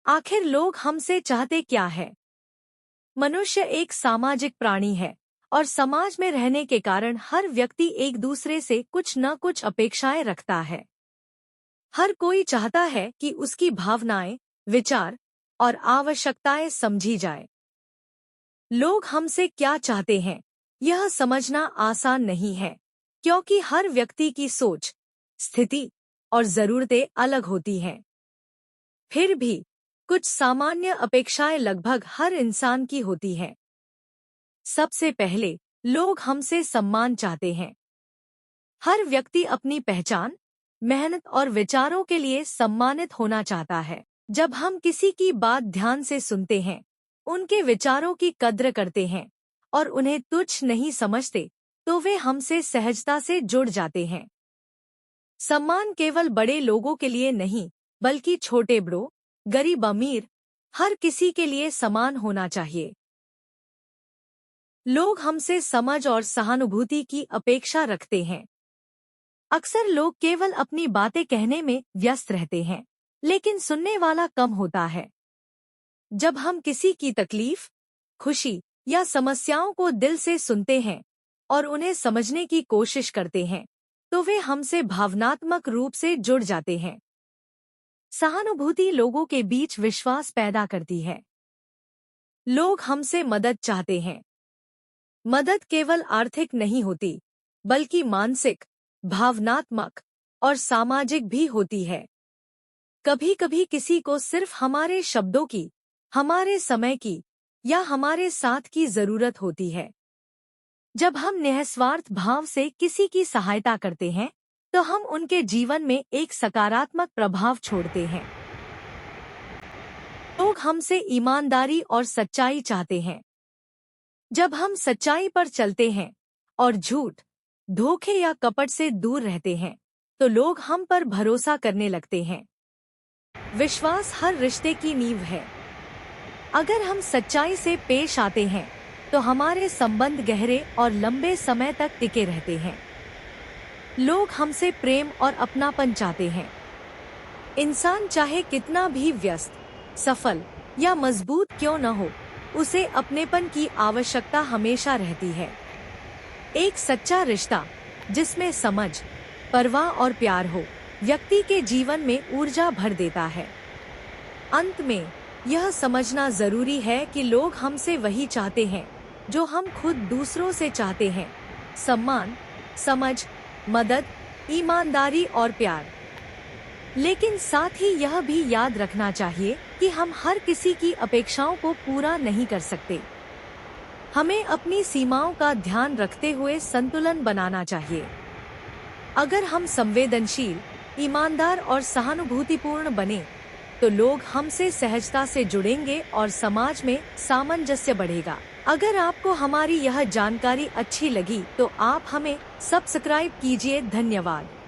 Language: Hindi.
आखिर लोग हमसे चाहते क्या है? मनुष्य एक सामाजिक प्राणी है और समाज में रहने के कारण हर व्यक्ति एक दूसरे से कुछ न कुछ अपेक्षाएं रखता है। हर कोई चाहता है कि उसकी भावनाएं, विचार और आवश्यकताएं समझी जाए। लोग हमसे क्या चाहते हैं, यह समझना आसान नहीं है, क्योंकि हर व्यक्ति की सोच, स्थिति और जरूरतें अलग होती हैं। फिर भी कुछ सामान्य अपेक्षाएं लगभग हर इंसान की होती हैं। सबसे पहले, लोग हमसे सम्मान चाहते हैं। हर व्यक्ति अपनी पहचान, मेहनत और विचारों के लिए सम्मानित होना चाहता है। जब हम किसी की बात ध्यान से सुनते हैं, उनके विचारों की कद्र करते हैं और उन्हें तुच्छ नहीं समझते, तो वे हमसे सहजता से जुड़ जाते हैं। सम्मान केवल बड़े लोगों के लिए नहीं, बल्कि छोटे बड़ों, गरीब अमीर, हर किसी के लिए समान होना चाहिए। लोग हमसे समझ और सहानुभूति की अपेक्षा रखते हैं। अक्सर लोग केवल अपनी बातें कहने में व्यस्त रहते हैं, लेकिन सुनने वाला कम होता है। जब हम किसी की तकलीफ, खुशी या समस्याओं को दिल से सुनते हैं और उन्हें समझने की कोशिश करते हैं, तो वे हमसे भावनात्मक रूप से जुड़ जाते हैं। सहानुभूति लोगों के बीच विश्वास पैदा करती है। लोग हमसे मदद चाहते हैं। मदद केवल आर्थिक नहीं होती, बल्कि मानसिक, भावनात्मक और सामाजिक भी होती है। कभी-कभी किसी को सिर्फ हमारे शब्दों की, हमारे समय की या हमारे साथ की जरूरत होती है। जब हम निस्वार्थ भाव से किसी की सहायता करते हैं, तो हम उनके जीवन में एक सकारात्मक प्रभाव छोड़ते हैं। लोग हमसे ईमानदारी और सच्चाई चाहते हैं। जब हम सच्चाई पर चलते हैं और झूठ, धोखे या कपट से दूर रहते हैं, तो लोग हम पर भरोसा करने लगते हैं। विश्वास हर रिश्ते की नींव है। अगर हम सच्चाई से पेश आते हैं, तो हमारे संबंध गहरे और लंबे समय तक टिके रहते हैं। लोग हमसे प्रेम और अपनापन चाहते हैं। इंसान चाहे कितना भी व्यस्त, सफल या मजबूत क्यों न हो, उसे अपनेपन की आवश्यकता हमेशा रहती है। एक सच्चा रिश्ता, जिसमें समझ, परवाह और प्यार हो, व्यक्ति के जीवन में ऊर्जा भर देता है। अंत में, यह समझना जरूरी है कि लोग हमसे वही चाहते हैं जो हम खुद दूसरों से चाहते हैं: सम्मान, समझ, मदद, ईमानदारी और प्यार। लेकिन साथ ही यह भी याद रखना चाहिए कि हम हर किसी की अपेक्षाओं को पूरा नहीं कर सकते। हमें अपनी सीमाओं का ध्यान रखते हुए संतुलन बनाना चाहिए। अगर हम संवेदनशील, ईमानदार और सहानुभूतिपूर्ण बने, तो लोग हमसे सहजता से जुड़ेंगे और समाज में सामंजस्य बढ़ेगा। अगर आपको हमारी यह जानकारी अच्छी लगी, तो आप हमें सब्सक्राइब कीजिए। धन्यवाद।